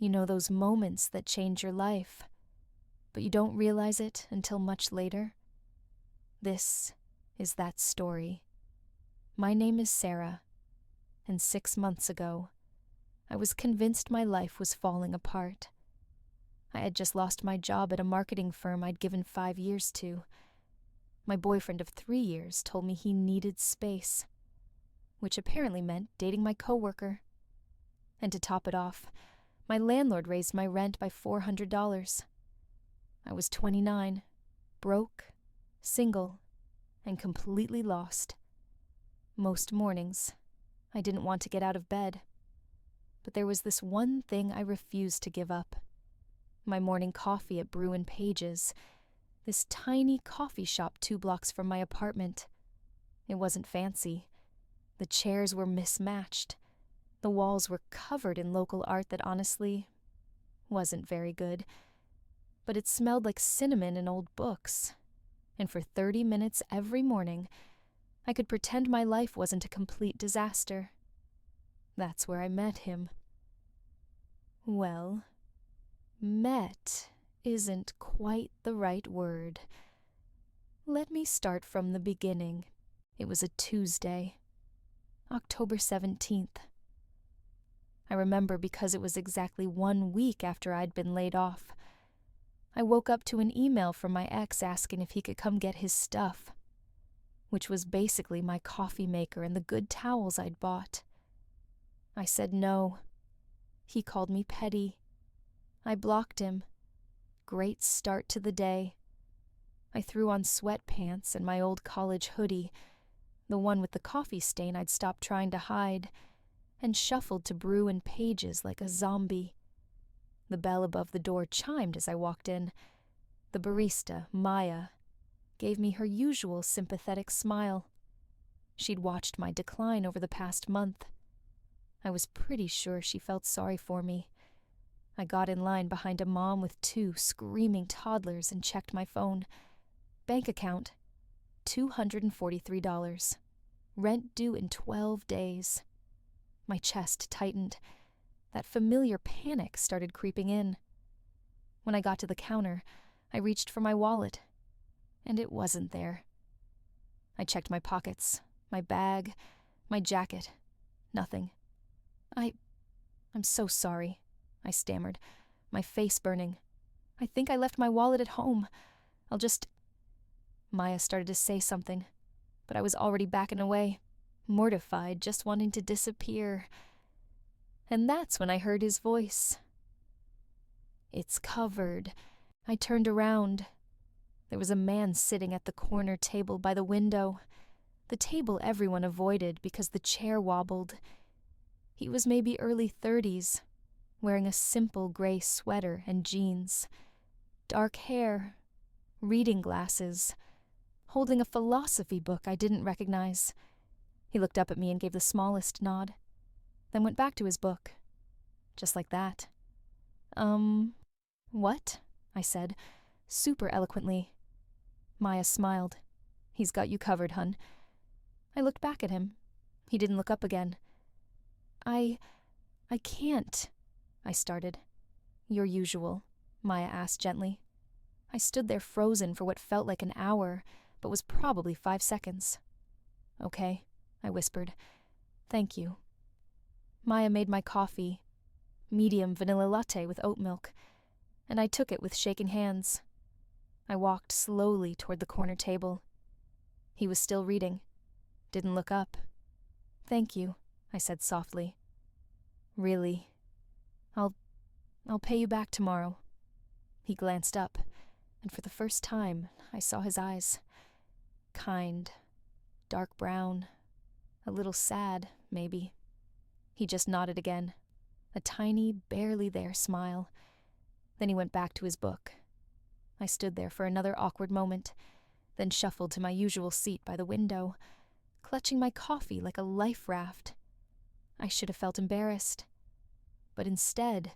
You know, those moments that change your life, but you don't realize it until much later? This is that story. My name is Sarah, and 6 months ago, I was convinced my life was falling apart. I had just lost my job at a marketing firm I'd given 5 years to. My boyfriend of 3 years told me he needed space, which apparently meant dating my coworker. And to top it off, my landlord raised my rent by $400. I was 29, broke, single, and completely lost. Most mornings, I didn't want to get out of bed. But there was this one thing I refused to give up. My morning coffee at Brew and Page's, this tiny coffee shop 2 blocks from my apartment. It wasn't fancy. The chairs were mismatched. The walls were covered in local art that honestly wasn't very good. But it smelled like cinnamon and old books. And for 30 minutes every morning, I could pretend my life wasn't a complete disaster. That's where I met him. Well, met isn't quite the right word. Let me start from the beginning. It was a Tuesday, October 17th. I remember because it was exactly 1 week after I'd been laid off. I woke up to an email from my ex asking if he could come get his stuff, which was basically my coffee maker and the good towels I'd bought. I said no. He called me petty. I blocked him. Great start to the day. I threw on sweatpants and my old college hoodie, the one with the coffee stain I'd stopped trying to hide, and shuffled to Brew and Page's like a zombie. The bell above the door chimed as I walked in. The barista, Maya, gave me her usual sympathetic smile. She'd watched my decline over the past month. I was pretty sure she felt sorry for me. I got in line behind a mom with 2 screaming toddlers and checked my phone. Bank account, $243. Rent due in 12 days. My chest tightened. That familiar panic started creeping in. When I got to the counter, I reached for my wallet, and it wasn't there. I checked my pockets, my bag, my jacket. Nothing. I'm so sorry, I stammered, my face burning. I think I left my wallet at home. Maya started to say something, but I was already backing away, mortified, just wanting to disappear. And that's when I heard his voice. It's covered. I turned around. There was a man sitting at the corner table by the window, the table everyone avoided because the chair wobbled. He was maybe early 30s, wearing a simple gray sweater and jeans, dark hair, reading glasses, holding a philosophy book I didn't recognize. He looked up at me and gave the smallest nod, then went back to his book. Just like that. What? I said, super eloquently. Maya smiled. He's got you covered, hun. I looked back at him. He didn't look up again. I can't, I started. Your usual, Maya asked gently. I stood there frozen for what felt like an hour, but was probably 5 seconds. Okay, I whispered. Thank you. Maya made my coffee, medium vanilla latte with oat milk, and I took it with shaking hands. I walked slowly toward the corner table. He was still reading. Didn't look up. Thank you, I said softly. Really? I'll pay you back tomorrow. He glanced up, and for the first time, I saw his eyes. Kind, dark brown, a little sad, maybe. He just nodded again, a tiny, barely there smile. Then he went back to his book. I stood there for another awkward moment, then shuffled to my usual seat by the window, clutching my coffee like a life raft. I should have felt embarrassed, but instead,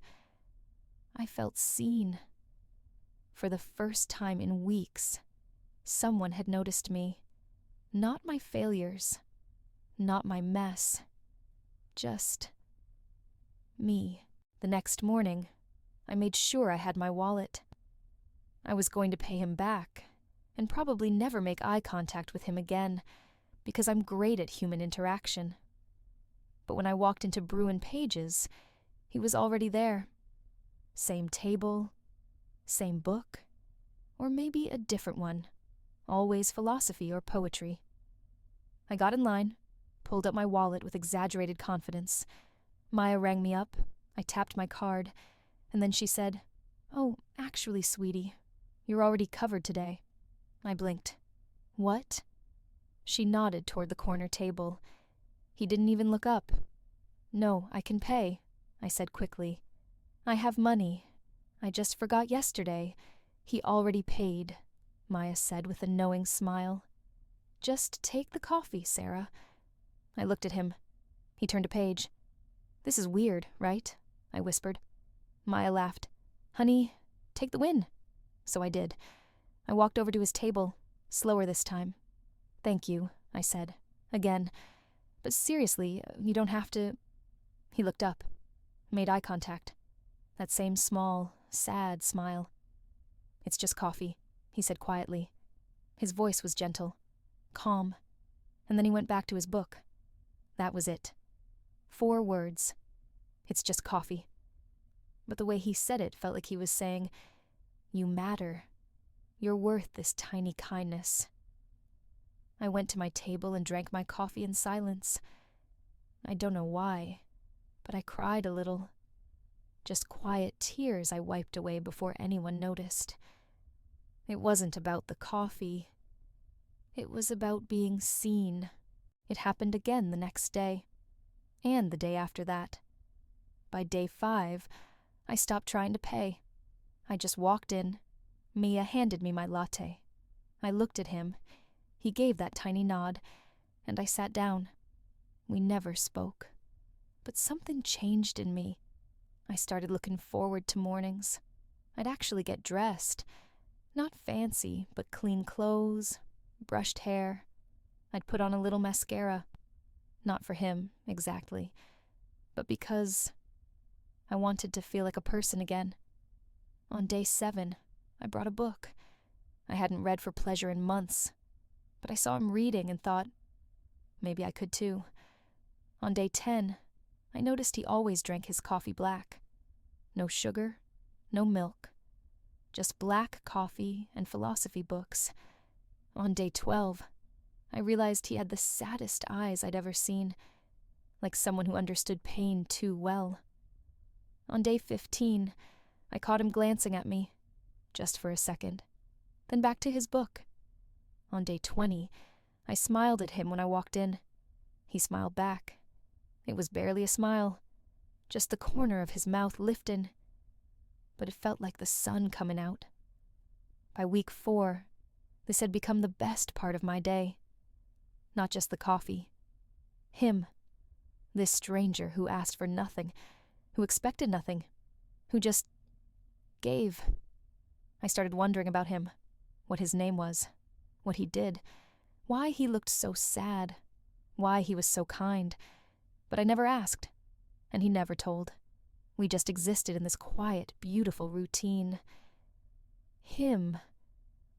I felt seen. For the first time in weeks, someone had noticed me. Not my failures, not my mess, just me. The next morning, I made sure I had my wallet. I was going to pay him back, and probably never make eye contact with him again, because I'm great at human interaction. But when I walked into Bruin Page's, he was already there. Same table, same book, or maybe a different one, always philosophy or poetry. I got in line, pulled up my wallet with exaggerated confidence. Maya rang me up, I tapped my card, and then she said, "Oh, actually, sweetie, you're already covered today." I blinked. "What?" She nodded toward the corner table. He didn't even look up. "No, I can pay," I said quickly. "I have money. I just forgot yesterday. He already paid," Maya said with a knowing smile. "Just take the coffee, Sarah." I looked at him. He turned a page. "This is weird, right?" I whispered. Maya laughed. "Honey, take the win." So I did. I walked over to his table, slower this time. "Thank you," I said, again. "But seriously, you don't have to—" He looked up, made eye contact. That same small, sad smile. "It's just coffee," he said quietly. His voice was gentle, calm, and then he went back to his book. That was it. 4 words. "It's just coffee." But the way he said it felt like he was saying, "You matter. You're worth this tiny kindness." I went to my table and drank my coffee in silence. I don't know why, but I cried a little. Just quiet tears I wiped away before anyone noticed. It wasn't about the coffee. It was about being seen. It happened again the next day, and the day after that. By day 5, I stopped trying to pay. I just walked in. Mia handed me my latte. I looked at him. He gave that tiny nod, and I sat down. We never spoke. But something changed in me. I started looking forward to mornings. I'd actually get dressed. Not fancy, but clean clothes, brushed hair. I'd put on a little mascara. Not for him, exactly, but because I wanted to feel like a person again. On day 7, I brought a book. I hadn't read for pleasure in months, but I saw him reading and thought, maybe I could too. On day 10, I noticed he always drank his coffee black. No sugar, no milk. Just black coffee and philosophy books. On day 12, I realized he had the saddest eyes I'd ever seen, like someone who understood pain too well. On day 15, I caught him glancing at me, just for a second, then back to his book. On day 20, I smiled at him when I walked in. He smiled back. It was barely a smile, just the corner of his mouth liftin', but it felt like the sun comin' out. By week 4, this had become the best part of my day. Not just the coffee. Him. This stranger who asked for nothing, who expected nothing, who just gave. I started wondering about him, what his name was, what he did, why he looked so sad, why he was so kind, but I never asked, and he never told. We just existed in this quiet, beautiful routine. Him,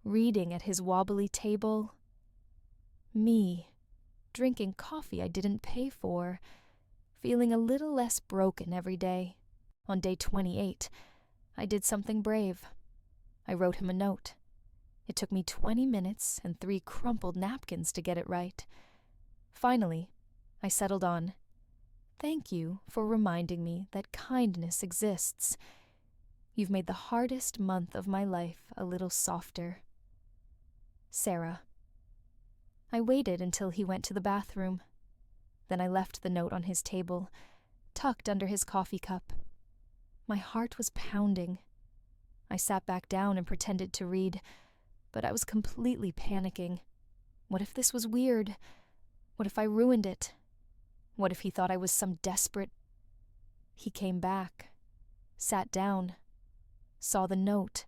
reading at his wobbly table. Me, drinking coffee I didn't pay for, feeling a little less broken every day. On day 28, I did something brave. I wrote him a note. It took me 20 minutes and 3 crumpled napkins to get it right. Finally, I settled on, "Thank you for reminding me that kindness exists. You've made the hardest month of my life a little softer. Sarah." I waited until he went to the bathroom. Then I left the note on his table, tucked under his coffee cup. My heart was pounding. I sat back down and pretended to read, but I was completely panicking. What if this was weird? What if I ruined it? What if he thought I was some desperate... He came back, sat down, saw the note.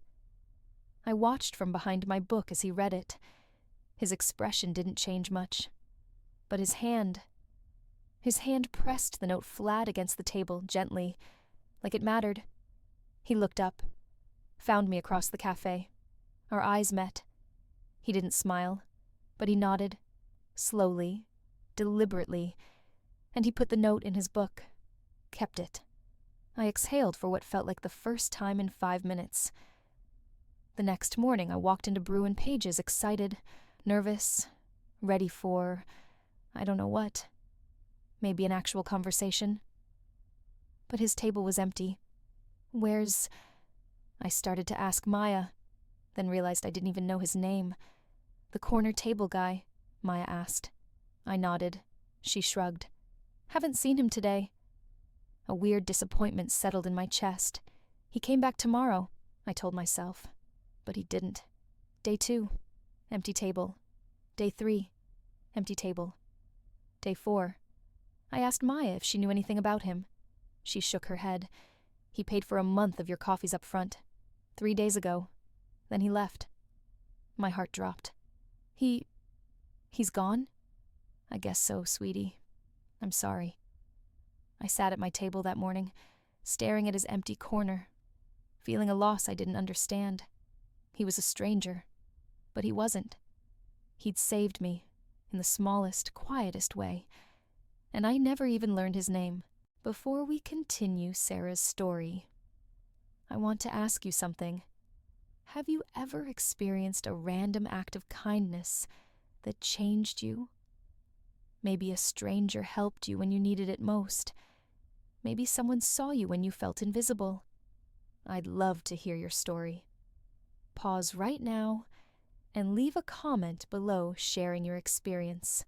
I watched from behind my book as he read it. His expression didn't change much, but his hand pressed the note flat against the table, gently, like it mattered. He looked up, found me across the cafe. Our eyes met. He didn't smile, but he nodded, slowly, deliberately, and he put the note in his book, kept it. I exhaled for what felt like the first time in 5 minutes. The next morning, I walked into Bruin Page's excited, nervous, ready for, I don't know what, maybe an actual conversation. But his table was empty. Where's... I started to ask Maya, then realized I didn't even know his name. The corner table guy, Maya asked. I nodded. She shrugged. Haven't seen him today. A weird disappointment settled in my chest. He came back tomorrow, I told myself. But he didn't. Day 2, empty table. Day 3, empty table. Day 4. I asked Maya if she knew anything about him. She shook her head. He paid for a month of your coffees up front. 3 days ago. Then he left. My heart dropped. He's gone? I guess so, sweetie. I'm sorry. I sat at my table that morning, staring at his empty corner, feeling a loss I didn't understand. He was a stranger, but he wasn't. He'd saved me, in the smallest, quietest way, and I never even learned his name. Before we continue Sarah's story, I want to ask you something. Have you ever experienced a random act of kindness that changed you? Maybe a stranger helped you when you needed it most. Maybe someone saw you when you felt invisible. I'd love to hear your story. Pause right now and leave a comment below sharing your experience.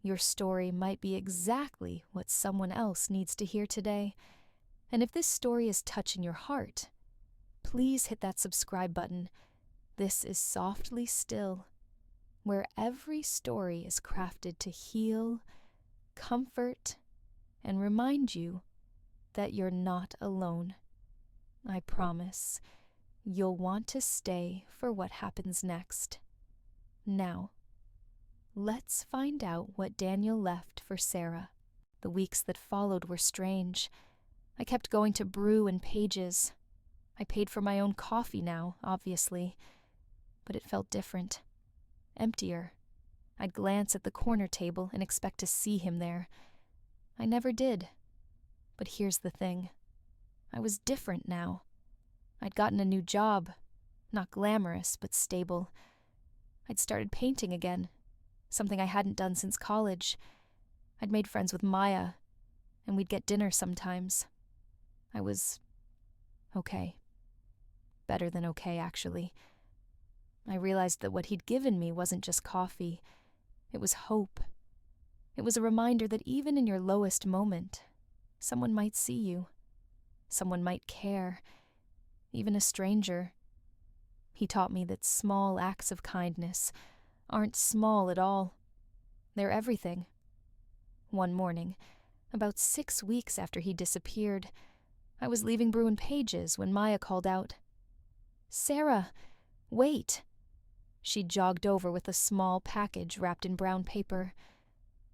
Your story might be exactly what someone else needs to hear today. And if this story is touching your heart, please hit that subscribe button. This is Softly Still, where every story is crafted to heal, comfort, and remind you that you're not alone. I promise you'll want to stay for what happens next. Now, let's find out what Daniel left for Sarah. The weeks that followed were strange. I kept going to Bruin Page's. I paid for my own coffee now, obviously, but it felt different. Emptier. I'd glance at the corner table and expect to see him there. I never did. But here's the thing. I was different now. I'd gotten a new job. Not glamorous, but stable. I'd started painting again. Something I hadn't done since college. I'd made friends with Maya, and we'd get dinner sometimes. I was okay. Better than okay, actually. I realized that what he'd given me wasn't just coffee. It was hope. It was a reminder that even in your lowest moment, someone might see you. Someone might care. Even a stranger. He taught me that small acts of kindness aren't small at all. They're everything. One morning, about 6 weeks after he disappeared, I was leaving Bruin Page's when Maya called out, "Sarah, wait." She jogged over with a small package wrapped in brown paper.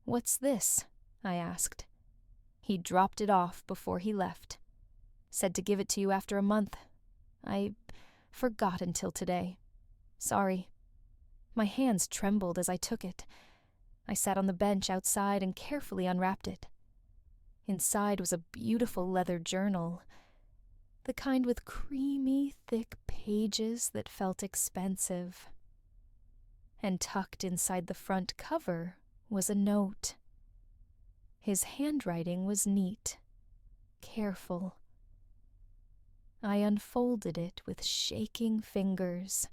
"What's this?" I asked. He dropped it off before he left. Said to give it to you after a month. I forgot until today. Sorry. My hands trembled as I took it. I sat on the bench outside and carefully unwrapped it. Inside was a beautiful leather journal, the kind with creamy, thick pages that felt expensive. And tucked inside the front cover was a note. His handwriting was neat, careful. I unfolded it with shaking fingers.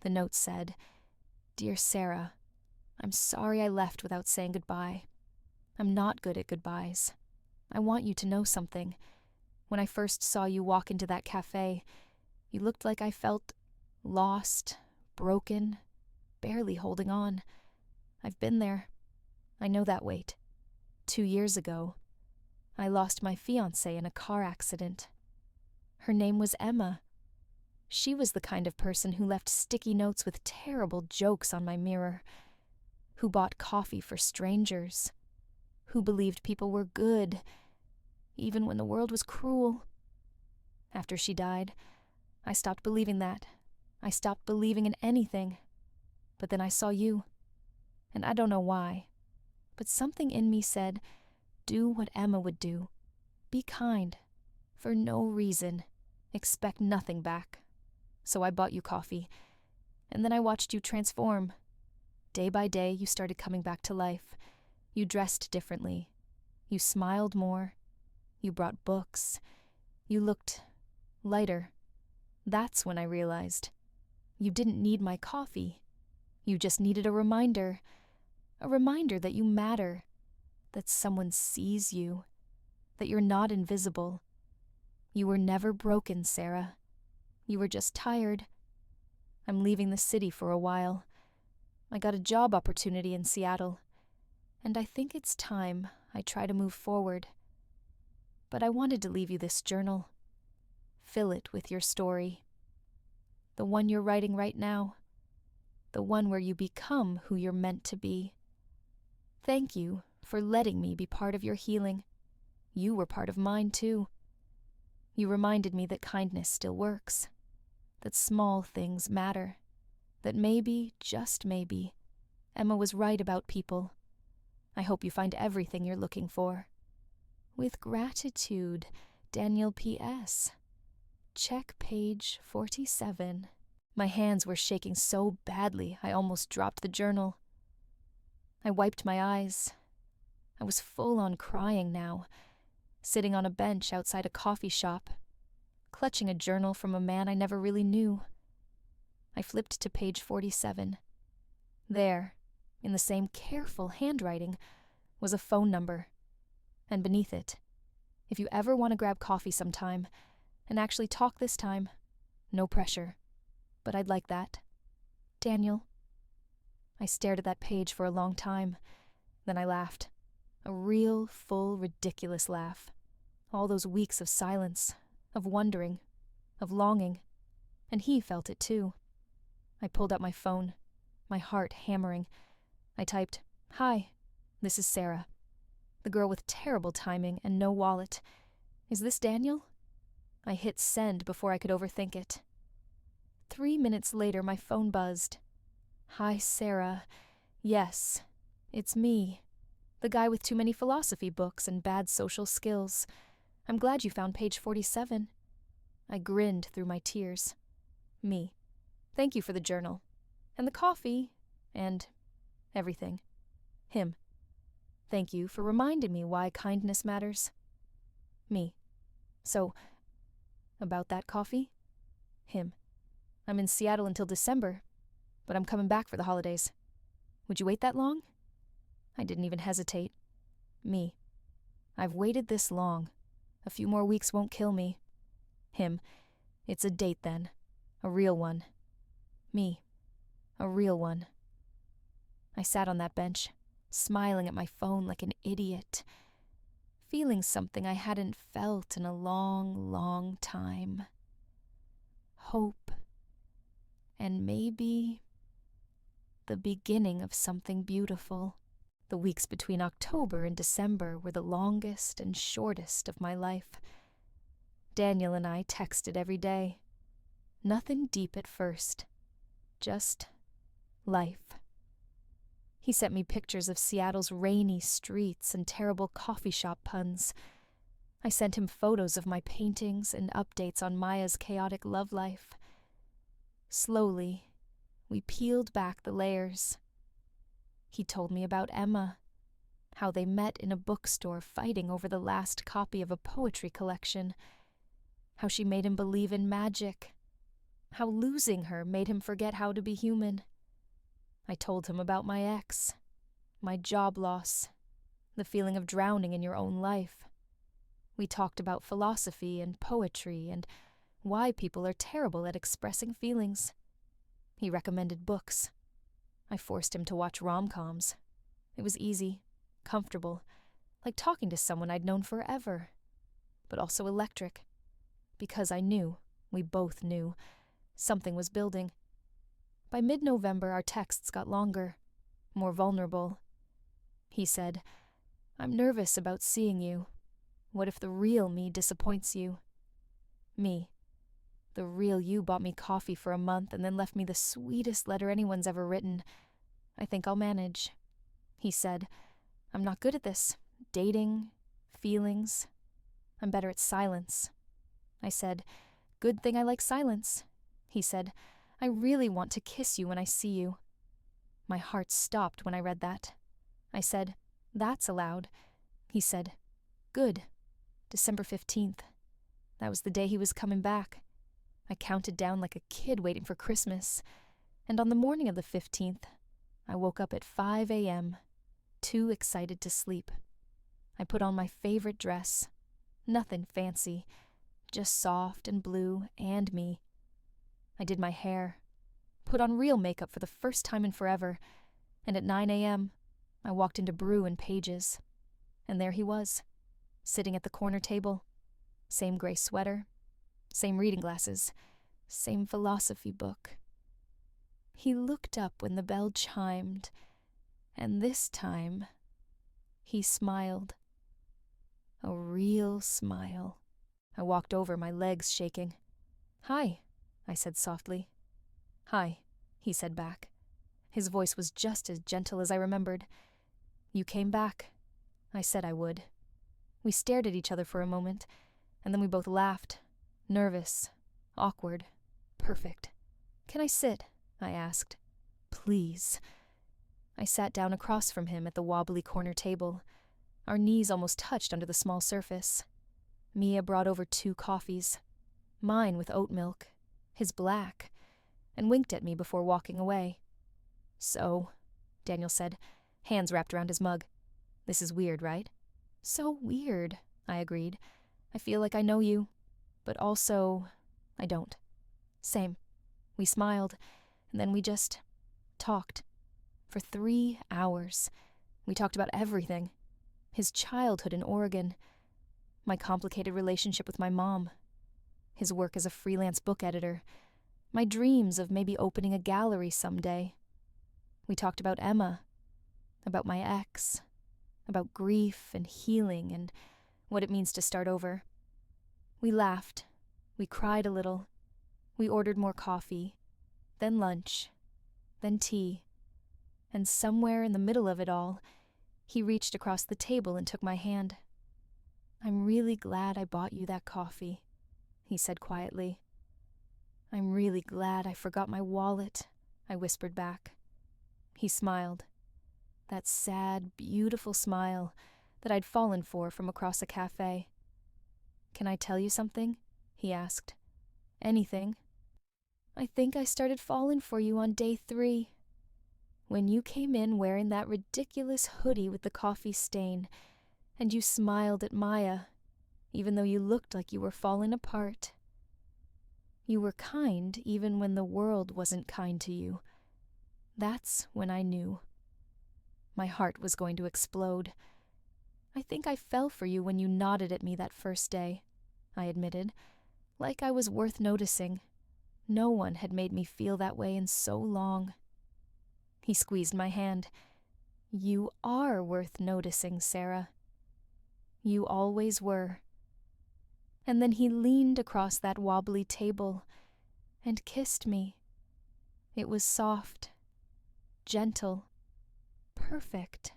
The note said, "Dear Sarah, I'm sorry I left without saying goodbye. I'm not good at goodbyes. I want you to know something. When I first saw you walk into that cafe, you looked like I felt lost, broken, barely holding on. I've been there. I know that weight. 2 years ago, I lost my fiancé in a car accident. Her name was Emma. She was the kind of person who left sticky notes with terrible jokes on my mirror, who bought coffee for strangers, who believed people were good, even when the world was cruel. After she died, I stopped believing that. I stopped believing in anything. But then I saw you. And I don't know why, but something in me said, do what Emma would do. Be kind. For no reason. Expect nothing back. So I bought you coffee. And then I watched you transform. Day by day, you started coming back to life. You dressed differently. You smiled more. You brought books. You looked lighter. That's when I realized. You didn't need my coffee. You just needed a reminder that you matter, that someone sees you, that you're not invisible. You were never broken, Sarah. You were just tired. I'm leaving the city for a while. I got a job opportunity in Seattle, and I think it's time I try to move forward. But I wanted to leave you this journal. Fill it with your story. The one you're writing right now. The one where you become who you're meant to be. Thank you for letting me be part of your healing. You were part of mine, too. You reminded me that kindness still works, that small things matter, that maybe, just maybe, Emma was right about people. I hope you find everything you're looking for. With gratitude, Daniel P.S. Check page 47. My hands were shaking so badly I almost dropped the journal. I wiped my eyes. I was full on crying now, sitting on a bench outside a coffee shop, clutching a journal from a man I never really knew. I flipped to page 47. There, in the same careful handwriting, was a phone number. And beneath it, if you ever want to grab coffee sometime, and actually talk this time, no pressure, but I'd like that. Daniel. I stared at that page for a long time. Then I laughed. A real, full, ridiculous laugh. All those weeks of silence, of wondering, of longing. And he felt it too. I pulled out my phone, my heart hammering. I typed, "Hi, this is Sarah. The girl with terrible timing and no wallet. Is this Daniel?" I hit send before I could overthink it. 3 minutes later, my phone buzzed. "Hi, Sarah. Yes, it's me. The guy with too many philosophy books and bad social skills. I'm glad you found page 47. I grinned through my tears. Me. Thank you for the journal. And the coffee. And everything. Him. Thank you for reminding me why kindness matters. Me. So, about that coffee? Him. I'm in Seattle until December, but I'm coming back for the holidays. Would you wait that long? I didn't even hesitate. Me. I've waited this long. A few more weeks won't kill me. Him. It's a date then. A real one. Me. A real one. I sat on that bench, smiling at my phone like an idiot, feeling something I hadn't felt in a long, long time. Hope. And maybe the beginning of something beautiful. The weeks between October and December were the longest and shortest of my life. Daniel and I texted every day. Nothing deep at first. Just life. He sent me pictures of Seattle's rainy streets and terrible coffee shop puns. I sent him photos of my paintings and updates on Maya's chaotic love life. Slowly, we peeled back the layers. He told me about Emma, how they met in a bookstore fighting over the last copy of a poetry collection, how she made him believe in magic, how losing her made him forget how to be human. I told him about my ex, my job loss, the feeling of drowning in your own life. We talked about philosophy and poetry and why people are terrible at expressing feelings. He recommended books. I forced him to watch rom-coms. It was easy, comfortable, like talking to someone I'd known forever, but also electric, because I knew, we both knew, something was building. By mid-November, our texts got longer, more vulnerable. He said, "I'm nervous about seeing you. What if the real me disappoints you?" Me. The real you bought me coffee for a month and then left me the sweetest letter anyone's ever written. I think I'll manage. He said, I'm not good at this. Dating, feelings. I'm better at silence. I said, good thing I like silence. He said, I really want to kiss you when I see you. My heart stopped when I read that. I said, that's allowed. He said, good. December 15th. That was the day he was coming back. I counted down like a kid waiting for Christmas. And on the morning of the 15th, I woke up at 5 a.m., too excited to sleep. I put on my favorite dress. Nothing fancy, just soft and blue and me. I did my hair, put on real makeup for the first time in forever, and at 9 a.m., I walked into Brew and Page's. And there he was, sitting at the corner table. Same gray sweater, same reading glasses, same philosophy book. He looked up when the bell chimed, and this time, he smiled. A real smile. I walked over, my legs shaking. Hi, I said softly. Hi, he said back. His voice was just as gentle as I remembered. You came back. I said I would. We stared at each other for a moment, and then we both laughed. Nervous, awkward, perfect. Can I sit? I asked. Please. I sat down across from him at the wobbly corner table. Our knees almost touched under the small surface. Mia brought over 2 coffees, mine with oat milk, his black, and winked at me before walking away. So, Daniel said, hands wrapped around his mug. This is weird, right? So weird, I agreed. I feel like I know you, but also I don't. Same. We smiled, and then we just talked. For 3 hours. We talked about everything. His childhood in Oregon, my complicated relationship with my mom, his work as a freelance book editor, my dreams of maybe opening a gallery someday. We talked about Emma, about my ex, about grief and healing and what it means to start over. We laughed. We cried a little. We ordered more coffee, then lunch, then tea. And somewhere in the middle of it all, he reached across the table and took my hand. I'm really glad I bought you that coffee, he said quietly. I'm really glad I forgot my wallet, I whispered back. He smiled. That sad, beautiful smile that I'd fallen for from across a cafe. Can I tell you something? He asked. Anything. I think I started falling for you on day 3. When you came in wearing that ridiculous hoodie with the coffee stain, and you smiled at Maya, even though you looked like you were falling apart. You were kind even when the world wasn't kind to you. That's when I knew. My heart was going to explode. I think I fell for you when you nodded at me that first day, I admitted, like I was worth noticing. No one had made me feel that way in so long. He squeezed my hand. You are worth noticing, Sarah. You always were. And then he leaned across that wobbly table and kissed me. It was soft, gentle, perfect.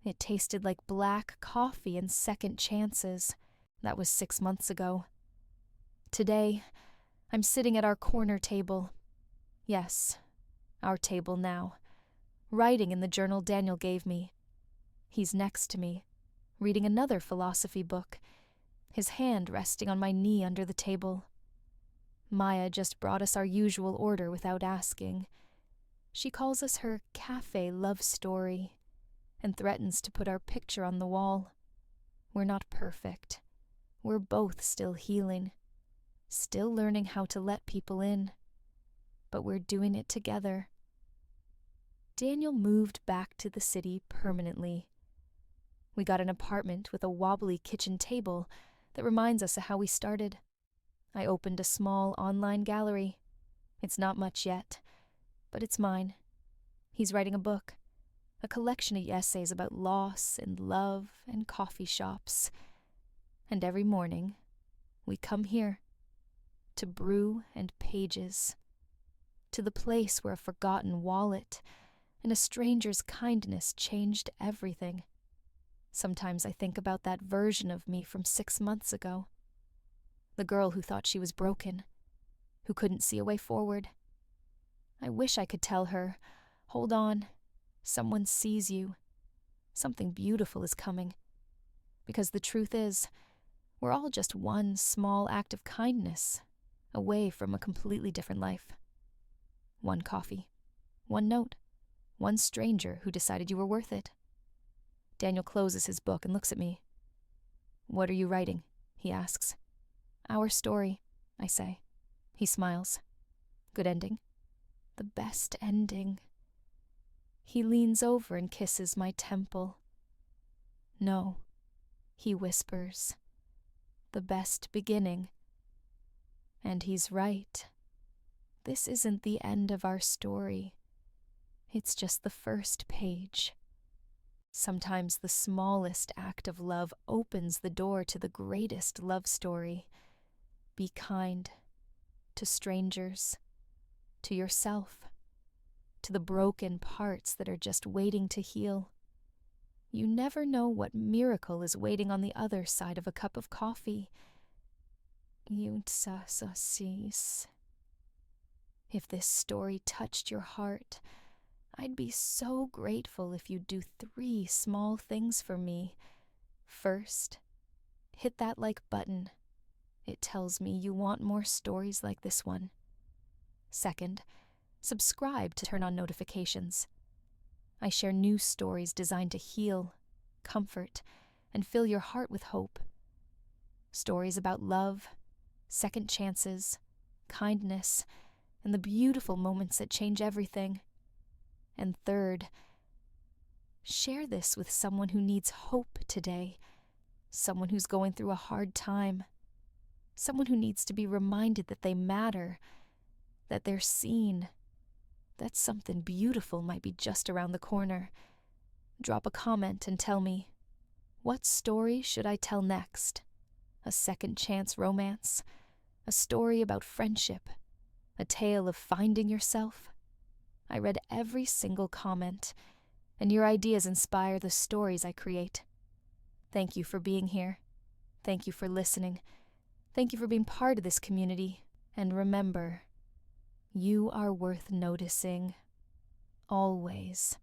It tasted like black coffee and second chances. That was 6 months ago. Today, I'm sitting at our corner table. Yes, our table now, writing in the journal Daniel gave me. He's next to me, reading another philosophy book, his hand resting on my knee under the table. Maya just brought us our usual order without asking. She calls us her cafe love story and threatens to put our picture on the wall. We're not perfect. We're both still healing, still learning how to let people in, but we're doing it together. Daniel moved back to the city permanently. We got an apartment with a wobbly kitchen table that reminds us of how we started. I opened a small online gallery. It's not much yet, but it's mine. He's writing a book, a collection of essays about loss and love and coffee shops. And every morning, we come here to brew and pages, to the place where a forgotten wallet and a stranger's kindness changed everything. Sometimes I think about that version of me from 6 months ago. The girl who thought she was broken, who couldn't see a way forward. I wish I could tell her, hold on, someone sees you. Something beautiful is coming. Because the truth is, we're all just one small act of kindness away from a completely different life. One coffee, one note, one stranger who decided you were worth it. Daniel closes his book and looks at me. "What are you writing?" he asks. "Our story," I say. He smiles. "Good ending?" "The best ending." He leans over and kisses my temple. "No," he whispers. "The best beginning." And he's right. This isn't the end of our story. It's just the first page. Sometimes the smallest act of love opens the door to the greatest love story. Be kind to strangers, to yourself, to the broken parts that are just waiting to heal. You never know what miracle is waiting on the other side of a cup of coffee. If this story touched your heart, I'd be so grateful if you'd do 3 small things for me. First, hit that like button. It tells me you want more stories like this one. Second, subscribe to turn on notifications. I share new stories designed to heal, comfort, and fill your heart with hope. Stories about love, second chances, kindness, and the beautiful moments that change everything. And third, share this with someone who needs hope today, someone who's going through a hard time, someone who needs to be reminded that they matter, that they're seen, that something beautiful might be just around the corner. Drop a comment and tell me, what story should I tell next? A second chance romance? A story about friendship? A tale of finding yourself? I read every single comment, and your ideas inspire the stories I create. Thank you for being here. Thank you for listening. Thank you for being part of this community. And remember, you are worth noticing. Always.